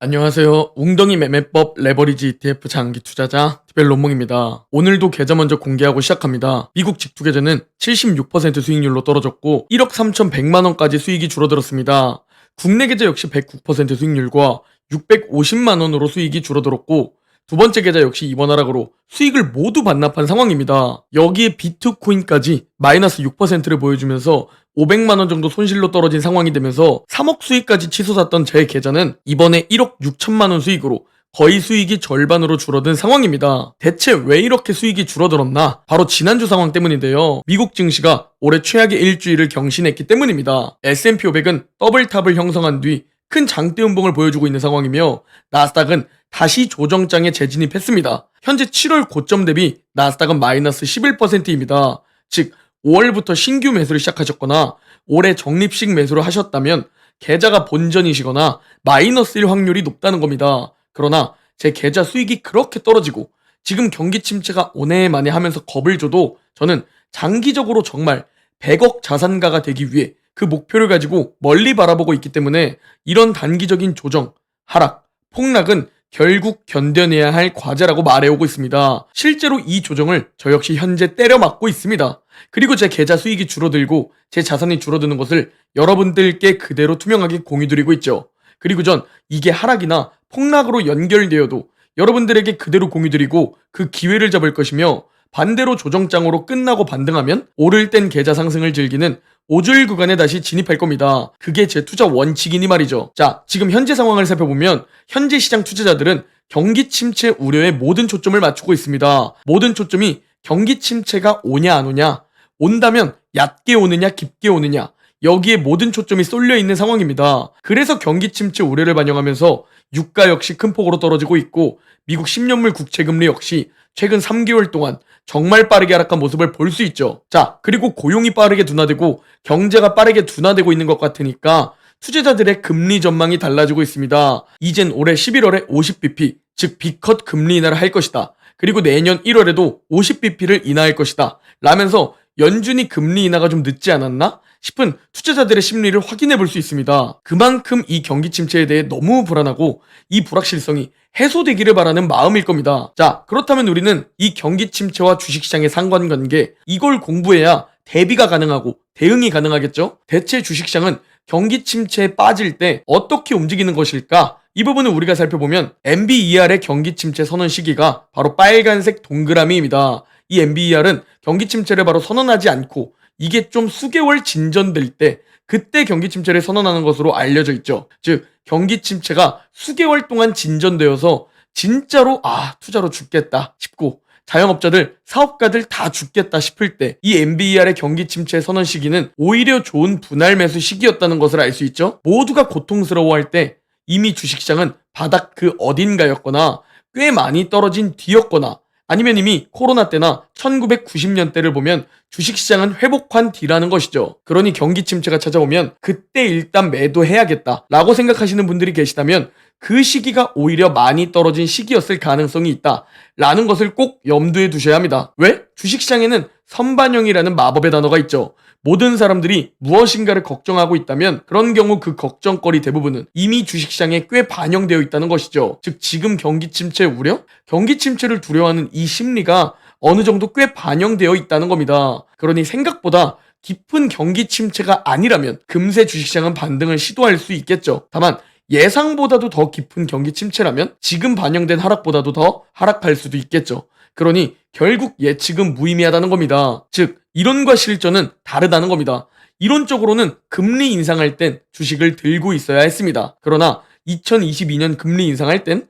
안녕하세요. 웅덩이 매매법 레버리지 ETF 장기 투자자 디벨론몽입니다. 오늘도 계좌 먼저 공개하고 시작합니다. 미국 직투 계좌는 76% 수익률로 떨어졌고 1억 3,100만 원까지 수익이 줄어들었습니다. 국내 계좌 역시 109% 수익률과 650만 원으로 수익이 줄어들었고 두 번째 계좌 역시 이번 하락으로 수익을 모두 반납한 상황입니다. 여기에 비트코인까지 마이너스 6%를 보여주면서 500만 원 정도 손실로 떨어진 상황이 되면서 3억 수익까지 치솟았던 제 계좌는 이번에 1억 6천만 원 수익으로 거의 수익이 절반으로 줄어든 상황입니다. 대체 왜 이렇게 수익이 줄어들었나? 바로 지난주 상황 때문인데요. 미국 증시가 올해 최악의 일주일을 경신했기 때문입니다. S&P 500은 더블탑을 형성한 뒤 큰 장대 음봉을 보여주고 있는 상황이며 나스닥은 다시 조정장에 재진입했습니다. 현재 7월 고점 대비 나스닥은 마이너스 11%입니다. 즉 5월부터 신규 매수를 시작하셨거나 올해 적립식 매수를 하셨다면 계좌가 본전이시거나 마이너스일 확률이 높다는 겁니다. 그러나 제 계좌 수익이 그렇게 떨어지고 지금 경기 침체가 오네 만에 하면서 겁을 줘도 저는 장기적으로 정말 100억 자산가가 되기 위해 그 목표를 가지고 멀리 바라보고 있기 때문에 이런 단기적인 조정, 하락, 폭락은 결국 견뎌내야 할 과제라고 말해오고 있습니다. 실제로 이 조정을 저 역시 현재 때려맞고 있습니다. 그리고 제 계좌 수익이 줄어들고 제 자산이 줄어드는 것을 여러분들께 그대로 투명하게 공유드리고 있죠. 그리고 전 이게 하락이나 폭락으로 연결되어도 여러분들에게 그대로 공유드리고 그 기회를 잡을 것이며 반대로 조정장으로 끝나고 반등하면 오를 땐 계좌 상승을 즐기는 5주일 구간에 다시 진입할 겁니다. 그게 제 투자 원칙이니 말이죠. 자, 지금 현재 상황을 살펴보면 현재 시장 투자자들은 경기 침체 우려에 모든 초점을 맞추고 있습니다. 모든 초점이 경기 침체가 오냐 안 오냐, 온다면 얕게 오느냐 깊게 오느냐, 여기에 모든 초점이 쏠려 있는 상황입니다. 그래서 경기 침체 우려를 반영하면서 유가 역시 큰 폭으로 떨어지고 있고 미국 10년물 국채금리 역시 최근 3개월 동안 정말 빠르게 하락한 모습을 볼 수 있죠. 자, 그리고 고용이 빠르게 둔화되고 경제가 빠르게 둔화되고 있는 것 같으니까 투자자들의 금리 전망이 달라지고 있습니다. 이젠 올해 11월에 50bp, 즉 B컷 금리 인하를 할 것이다. 그리고 내년 1월에도 50bp를 인하할 것이다. 라면서 연준이 금리 인하가 좀 늦지 않았나 싶은 투자자들의 심리를 확인해 볼 수 있습니다. 그만큼 이 경기 침체에 대해 너무 불안하고 이 불확실성이 해소되기를 바라는 마음일 겁니다. 자, 그렇다면 우리는 이 경기 침체와 주식시장의 상관관계, 이걸 공부해야 대비가 가능하고 대응이 가능하겠죠? 대체 주식시장은 경기 침체에 빠질 때 어떻게 움직이는 것일까? 이 부분을 우리가 살펴보면 MBER의 경기 침체 선언 시기가 바로 빨간색 동그라미입니다. 이 MBER은 경기 침체를 바로 선언하지 않고 이게 좀 수개월 진전될 때 그때 경기 침체를 선언하는 것으로 알려져 있죠. 즉 경기 침체가 수개월 동안 진전되어서 진짜로 투자로 죽겠다 싶고 자영업자들, 사업가들 다 죽겠다 싶을 때 이 MBER의 경기 침체 선언 시기는 오히려 좋은 분할 매수 시기였다는 것을 알 수 있죠. 모두가 고통스러워할 때 이미 주식시장은 바닥 그 어딘가였거나 꽤 많이 떨어진 뒤였거나 아니면 이미 코로나 때나 1990년대를 보면 주식시장은 회복한 뒤라는 것이죠. 그러니 경기 침체가 찾아오면 그때 일단 매도해야겠다 라고 생각하시는 분들이 계시다면 그 시기가 오히려 많이 떨어진 시기였을 가능성이 있다 라는 것을 꼭 염두에 두셔야 합니다. 왜? 주식시장에는 선반영이라는 마법의 단어가 있죠. 모든 사람들이 무엇인가를 걱정하고 있다면 그런 경우 그 걱정거리 대부분은 이미 주식시장에 꽤 반영되어 있다는 것이죠. 즉 지금 경기 침체 우려? 경기 침체를 두려워하는 이 심리가 어느 정도 꽤 반영되어 있다는 겁니다. 그러니 생각보다 깊은 경기 침체가 아니라면 금세 주식시장은 반등을 시도할 수 있겠죠. 다만 예상보다도 더 깊은 경기 침체라면 지금 반영된 하락보다도 더 하락할 수도 있겠죠. 그러니 결국 예측은 무의미하다는 겁니다. 즉 이론과 실전은 다르다는 겁니다. 이론적으로는 금리 인상할 땐 주식을 들고 있어야 했습니다. 그러나 2022년 금리 인상할 땐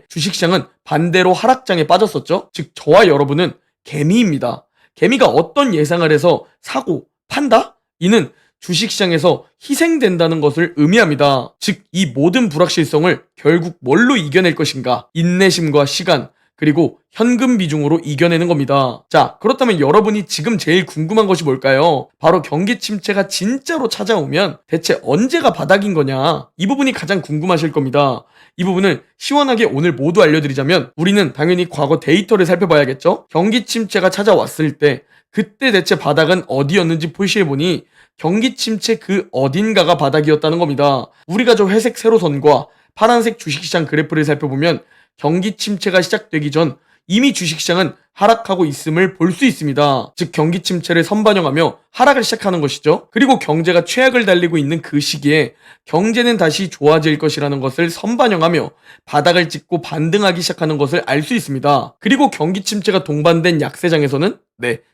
주식시장은 반대로 하락장에 빠졌었죠. 즉 저와 여러분은 개미입니다. 개미가 어떤 예상을 해서 사고 판다? 이는 주식시장에서 희생된다는 것을 의미합니다. 즉 이 모든 불확실성을 결국 뭘로 이겨낼 것인가? 인내심과 시간, 그리고 현금 비중으로 이겨내는 겁니다. 자, 그렇다면 여러분이 지금 제일 궁금한 것이 뭘까요? 바로 경기 침체가 진짜로 찾아오면 대체 언제가 바닥인 거냐? 이 부분이 가장 궁금하실 겁니다. 이 부분을 시원하게 오늘 모두 알려드리자면 우리는 당연히 과거 데이터를 살펴봐야겠죠? 경기 침체가 찾아왔을 때 그때 대체 바닥은 어디였는지 표시해보니 경기 침체 그 어딘가가 바닥이었다는 겁니다. 우리가 저 회색 세로선과 파란색 주식시장 그래프를 살펴보면 경기 침체가 시작되기 전 이미 주식시장은 하락하고 있음을 볼 수 있습니다. 즉 경기 침체를 선반영하며 하락을 시작하는 것이죠. 그리고 경제가 최악을 달리고 있는 그 시기에 경제는 다시 좋아질 것이라는 것을 선반영하며 바닥을 찍고 반등하기 시작하는 것을 알 수 있습니다. 그리고 경기 침체가 동반된 약세장에서는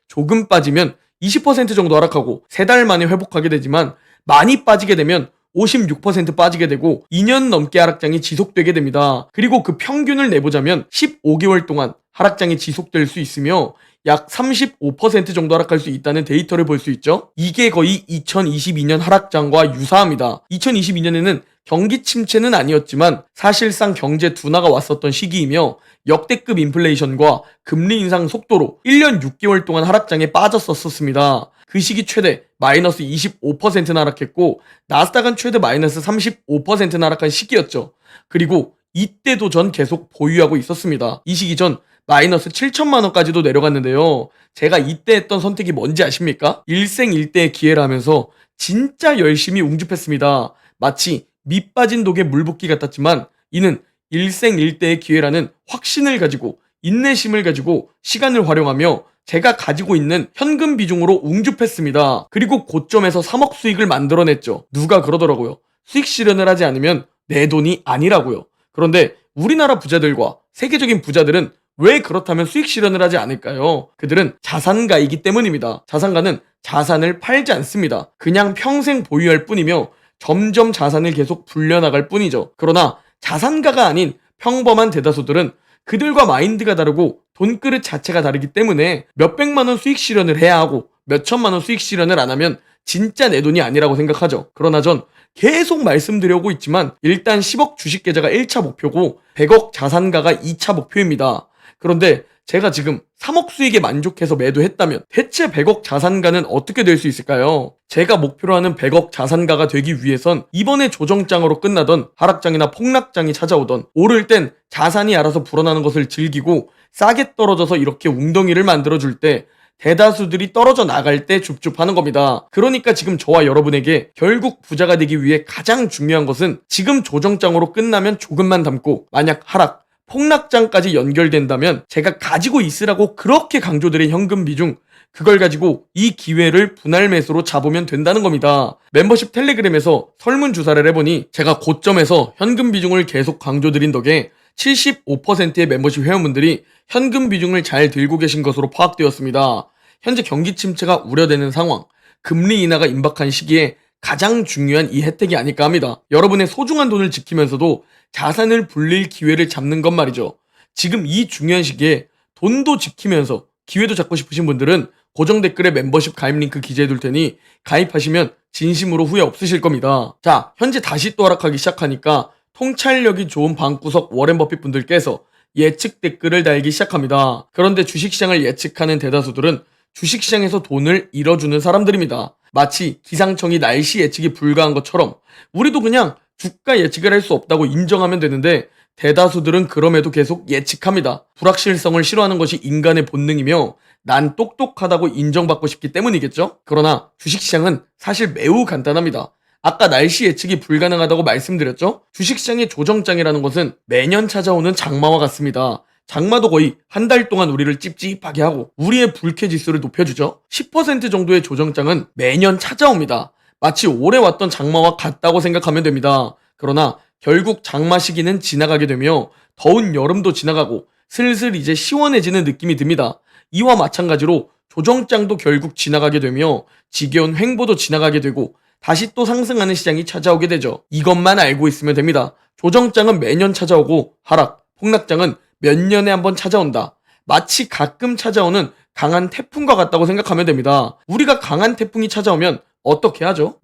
조금 빠지면 20% 정도 하락하고 3달 만에 회복하게 되지만 많이 빠지게 되면 56% 빠지게 되고 2년 넘게 하락장이 지속되게 됩니다. 그리고 그 평균을 내보자면 15개월 동안 하락장이 지속될 수 있으며 약 35% 정도 하락할 수 있다는 데이터를 볼 수 있죠. 이게 거의 2022년 하락장과 유사합니다. 2022년에는 경기 침체는 아니었지만 사실상 경제 둔화가 왔었던 시기이며 역대급 인플레이션과 금리 인상 속도로 1년 6개월 동안 하락장에 빠졌었습니다. 그 시기 최대 마이너스 25%나 하락했고 나스닥은 최대 마이너스 35%나 하락한 시기였죠. 그리고 이때도 전 계속 보유하고 있었습니다. 이 시기 전 마이너스 7천만 원까지도 내려갔는데요. 제가 이때 했던 선택이 뭔지 아십니까? 일생일대의 기회라면서 진짜 열심히 웅줍했습니다. 마치 밑 빠진 독에 물 붓기 같았지만 이는 일생일대의 기회라는 확신을 가지고 인내심을 가지고 시간을 활용하며 제가 가지고 있는 현금 비중으로 웅줍했습니다. 그리고 고점에서 3억 수익을 만들어냈죠. 누가 그러더라고요. 수익 실현을 하지 않으면 내 돈이 아니라고요. 그런데 우리나라 부자들과 세계적인 부자들은 왜 그렇다면 수익 실현을 하지 않을까요? 그들은 자산가이기 때문입니다. 자산가는 자산을 팔지 않습니다. 그냥 평생 보유할 뿐이며 점점 자산을 계속 불려나갈 뿐이죠. 그러나 자산가가 아닌 평범한 대다수들은 그들과 마인드가 다르고 돈그릇 자체가 다르기 때문에 몇백만 원 수익 실현을 해야 하고 몇천만 원 수익 실현을 안 하면 진짜 내 돈이 아니라고 생각하죠. 그러나 전 계속 말씀드려오고 있지만 일단 10억 주식 계좌가 1차 목표고 100억 자산가가 2차 목표입니다. 그런데 제가 지금 3억 수익에 만족해서 매도했다면 대체 100억 자산가는 어떻게 될 수 있을까요? 제가 목표로 하는 100억 자산가가 되기 위해선 이번에 조정장으로 끝나던 하락장이나 폭락장이 찾아오던 오를 땐 자산이 알아서 불어나는 것을 즐기고 싸게 떨어져서 이렇게 웅덩이를 만들어줄 때 대다수들이 떨어져 나갈 때 줍줍하는 겁니다. 그러니까 지금 저와 여러분에게 결국 부자가 되기 위해 가장 중요한 것은 지금 조정장으로 끝나면 조금만 담고 만약 하락, 폭락장까지 연결된다면 제가 가지고 있으라고 그렇게 강조드린 현금 비중 그걸 가지고 이 기회를 분할 매수로 잡으면 된다는 겁니다. 멤버십 텔레그램에서 설문조사를 해보니 제가 고점에서 현금 비중을 계속 강조드린 덕에 75%의 멤버십 회원분들이 현금 비중을 잘 들고 계신 것으로 파악되었습니다. 현재 경기 침체가 우려되는 상황, 금리 인하가 임박한 시기에 가장 중요한 이 혜택이 아닐까 합니다. 여러분의 소중한 돈을 지키면서도 자산을 불릴 기회를 잡는 것 말이죠. 지금 이 중요한 시기에 돈도 지키면서 기회도 잡고 싶으신 분들은 고정 댓글에 멤버십 가입 링크 기재해둘 테니 가입하시면 진심으로 후회 없으실 겁니다. 자, 현재 다시 또 하락하기 시작하니까 통찰력이 좋은 방구석 워렌 버핏 분들께서 예측 댓글을 달기 시작합니다. 그런데 주식시장을 예측하는 대다수들은 주식시장에서 돈을 잃어주는 사람들입니다. 마치 기상청이 날씨 예측이 불가한 것처럼 우리도 그냥 주가 예측을 할 수 없다고 인정하면 되는데 대다수들은 그럼에도 계속 예측합니다. 불확실성을 싫어하는 것이 인간의 본능이며 난 똑똑하다고 인정받고 싶기 때문이겠죠? 그러나 주식시장은 사실 매우 간단합니다. 아까 날씨 예측이 불가능하다고 말씀드렸죠? 주식시장의 조정장이라는 것은 매년 찾아오는 장마와 같습니다. 장마도 거의 한 달 동안 우리를 찝찝하게 하고 우리의 불쾌지수를 높여주죠. 10% 정도의 조정장은 매년 찾아옵니다. 마치 올해 왔던 장마와 같다고 생각하면 됩니다. 그러나 결국 장마 시기는 지나가게 되며 더운 여름도 지나가고 슬슬 이제 시원해지는 느낌이 듭니다. 이와 마찬가지로 조정장도 결국 지나가게 되며 지겨운 횡보도 지나가게 되고 다시 또 상승하는 시장이 찾아오게 되죠. 이것만 알고 있으면 됩니다. 조정장은 매년 찾아오고 하락, 폭락장은 몇 년에 한번 찾아온다. 마치 가끔 찾아오는 강한 태풍과 같다고 생각하면 됩니다. 우리가 강한 태풍이 찾아오면 어떻게 하죠?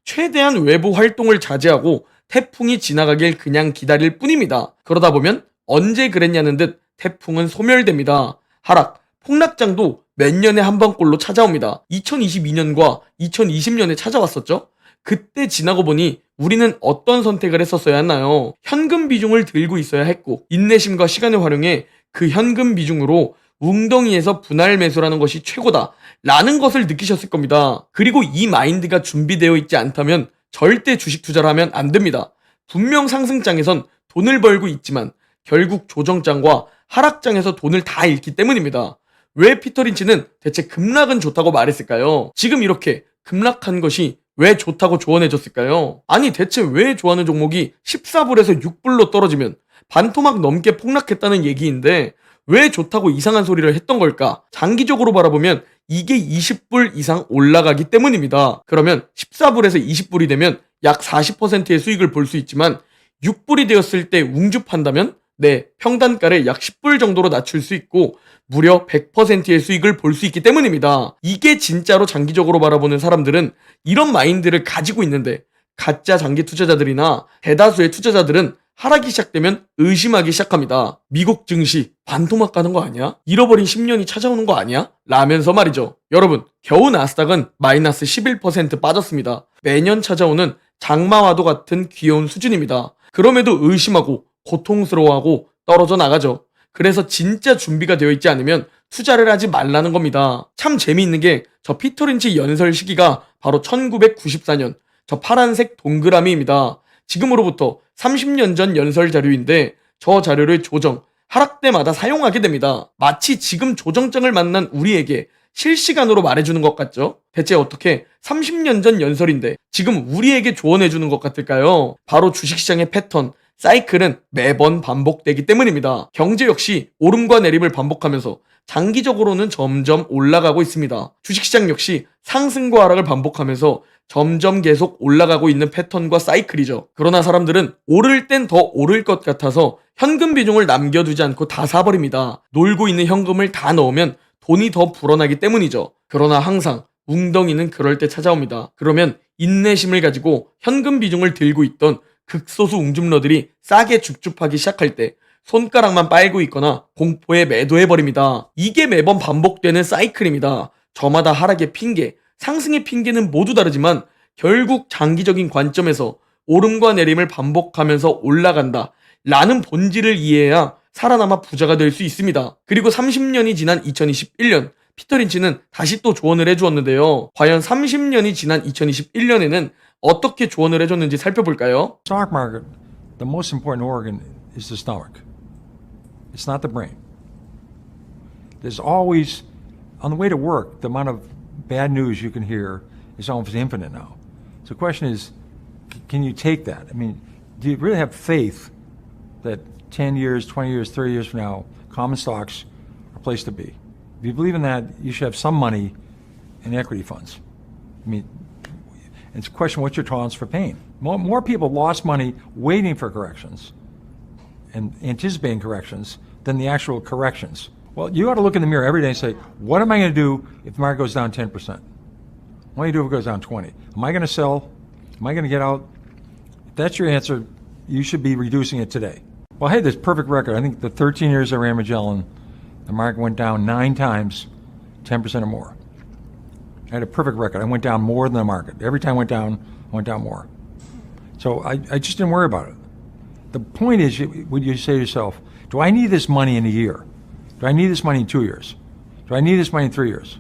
최대한 외부 활동을 자제하고 태풍이 지나가길 그냥 기다릴 뿐입니다. 그러다 보면 언제 그랬냐는 듯 태풍은 소멸됩니다. 하락, 폭락장도 몇 년에 한 번꼴로 찾아옵니다. 2022년과 2020년에 찾아왔었죠? 그때 지나고 보니 우리는 어떤 선택을 했었어야 했나요? 현금 비중을 들고 있어야 했고 인내심과 시간을 활용해 그 현금 비중으로 웅덩이에서 분할 매수라는 것이 최고다 라는 것을 느끼셨을 겁니다. 그리고 이 마인드가 준비되어 있지 않다면 절대 주식 투자를 하면 안 됩니다. 분명 상승장에선 돈을 벌고 있지만 결국 조정장과 하락장에서 돈을 다 잃기 때문입니다. 왜 피터 린치는 대체 급락은 좋다고 말했을까요? 지금 이렇게 급락한 것이 왜 좋다고 조언해줬을까요? 아니 대체 왜 좋아하는 종목이 14불에서 6불로 떨어지면 반토막 넘게 폭락했다는 얘기인데 왜 좋다고 이상한 소리를 했던 걸까? 장기적으로 바라보면 이게 20불 이상 올라가기 때문입니다. 그러면 14불에서 20불이 되면 약 40%의 수익을 볼 수 있지만 6불이 되었을 때 웅줍한다면 평단가를 약 10불 정도로 낮출 수 있고 무려 100%의 수익을 볼 수 있기 때문입니다. 이게 진짜로 장기적으로 바라보는 사람들은 이런 마인드를 가지고 있는데 가짜 장기 투자자들이나 대다수의 투자자들은 하락이 시작되면 의심하기 시작합니다. 미국 증시 반토막 가는 거 아니야? 잃어버린 10년이 찾아오는 거 아니야? 라면서 말이죠. 여러분, 겨우 나스닥은 마이너스 11% 빠졌습니다. 매년 찾아오는 장마와도 같은 귀여운 수준입니다. 그럼에도 의심하고 고통스러워하고 떨어져 나가죠. 그래서 진짜 준비가 되어 있지 않으면 투자를 하지 말라는 겁니다. 참 재미있는 게 저 피터 린치 연설 시기가 바로 1994년 저 파란색 동그라미입니다. 지금으로부터 30년 전 연설 자료인데 저 자료를 하락 때마다 사용하게 됩니다. 마치 지금 조정장을 만난 우리에게 실시간으로 말해주는 것 같죠? 대체 어떻게 30년 전 연설인데 지금 우리에게 조언해주는 것 같을까요? 바로 주식시장의 패턴, 사이클은 매번 반복되기 때문입니다. 경제 역시 오름과 내림을 반복하면서 장기적으로는 점점 올라가고 있습니다. 주식시장 역시 상승과 하락을 반복하면서 점점 계속 올라가고 있는 패턴과 사이클이죠. 그러나 사람들은 오를 땐 더 오를 것 같아서 현금 비중을 남겨두지 않고 다 사버립니다. 놀고 있는 현금을 다 넣으면 돈이 더 불어나기 때문이죠. 그러나 항상 웅덩이는 그럴 때 찾아옵니다. 그러면 인내심을 가지고 현금 비중을 들고 있던 극소수 웅줌러들이 싸게 줍줍하기 시작할 때 손가락만 빨고 있거나 공포에 매도해버립니다. 이게 매번 반복되는 사이클입니다. 저마다 하락의 핑계, 상승의 핑계는 모두 다르지만 결국 장기적인 관점에서 오름과 내림을 반복하면서 올라간다 라는 본질을 이해해야 살아남아 부자가 될 수 있습니다. 그리고 30년이 지난 2021년 피터 린치는 다시 또 조언을 해주었는데요. 과연 30년이 지난 2021년에는 어떻게 조언을 해줬는지 살펴볼까요? Stock market, the most important organ is the stomach. It's not the brain. There's always, on the way to work, the amount of bad news you can hear is almost infinite now. So the question is, can you take that? I mean, do you really have faith that 10 years, 20 years, 30 years from now, common stocks are a place to be? If you believe in that, you should have some money in equity funds. I mean, it's a question, what's your tolerance for pain? More people lost money waiting for corrections and anticipating corrections than the actual corrections. Well, you ought to look in the mirror every day and say, what am I going to do if the market goes down 10%? What am I going to do if it goes down 20? Am I going to sell? Am I going to get out? If that's your answer, you should be reducing it today. Well, I had this perfect record. I think the 13 years I ran Magellan, the market went down 9 times, 10% or more. I had a perfect record. I went down more than the market. Every time I went down more. So I just didn't worry about it. The point is, when you say to yourself, do I need this money in a year? Do I need this money in 2 years? Do I need this money in 3 years?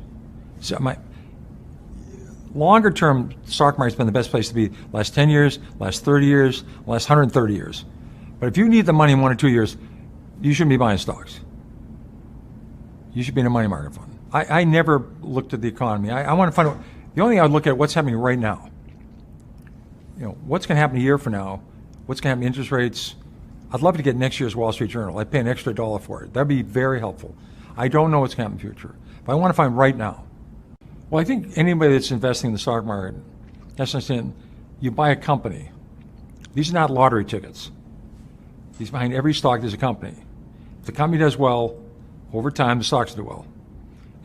So my longer term stock market's been the best place to be last 10 years, last 30 years, last 130 years. But if you need the money in 1 or 2 years, you shouldn't be buying stocks. You should be in a money market fund. I never looked at the economy. I want to find out, the only thing I would look at what's happening right now. You know, what's going to happen a year from now? What's going to happen to interest rates? I'd love to get next year's Wall Street Journal. I'd pay an extra $1 for it. That'd be very helpful. I don't know what's going to happen in the future, but I want to find right now. Well, I think anybody that's investing in the stock market has to understand, you buy a company. These are not lottery tickets. These behind every stock there's a company. If the company does well, over time the stocks do well,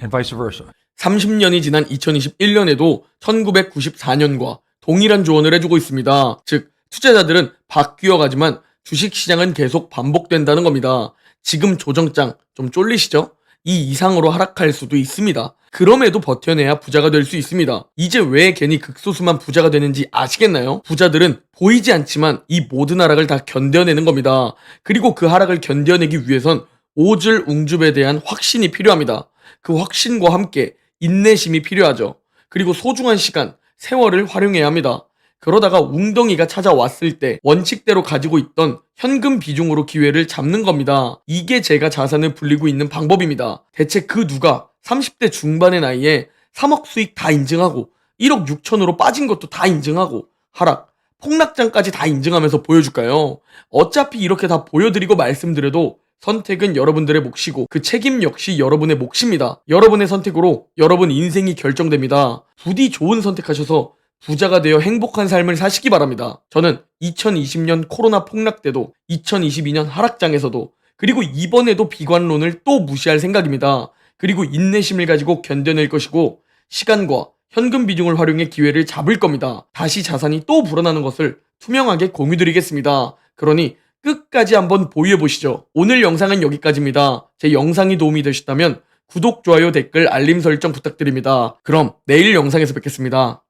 and vice versa. 30년이 지난 2021년에도 1994년과 동일한 조언을 해주고 있습니다. 즉, 투자자들은 바뀌어가지만 주식시장은 계속 반복된다는 겁니다. 지금 조정장 좀 쫄리시죠? 이 이상으로 하락할 수도 있습니다. 그럼에도 버텨내야 부자가 될 수 있습니다. 이제 왜 괜히 극소수만 부자가 되는지 아시겠나요? 부자들은 보이지 않지만 이 모든 하락을 다 견뎌내는 겁니다. 그리고 그 하락을 견뎌내기 위해선 오즐 웅줍에 대한 확신이 필요합니다. 그 확신과 함께 인내심이 필요하죠. 그리고 소중한 시간, 세월을 활용해야 합니다. 그러다가 웅덩이가 찾아왔을 때 원칙대로 가지고 있던 현금 비중으로 기회를 잡는 겁니다. 이게 제가 자산을 불리고 있는 방법입니다. 대체 그 누가 30대 중반의 나이에 3억 수익 다 인증하고 1억 6천으로 빠진 것도 다 인증하고 하락, 폭락장까지 다 인증하면서 보여줄까요? 어차피 이렇게 다 보여드리고 말씀드려도 선택은 여러분들의 몫이고 그 책임 역시 여러분의 몫입니다. 여러분의 선택으로 여러분 인생이 결정됩니다. 부디 좋은 선택하셔서 부자가 되어 행복한 삶을 사시기 바랍니다. 저는 2020년 코로나 폭락 때도 2022년 하락장에서도 그리고 이번에도 비관론을 또 무시할 생각입니다. 그리고 인내심을 가지고 견뎌낼 것이고 시간과 현금 비중을 활용해 기회를 잡을 겁니다. 다시 자산이 또 불어나는 것을 투명하게 공유드리겠습니다. 그러니 끝까지 한번 보유해보시죠. 오늘 영상은 여기까지입니다. 제 영상이 도움이 되셨다면 구독, 좋아요, 댓글, 알림 설정 부탁드립니다. 그럼 내일 영상에서 뵙겠습니다.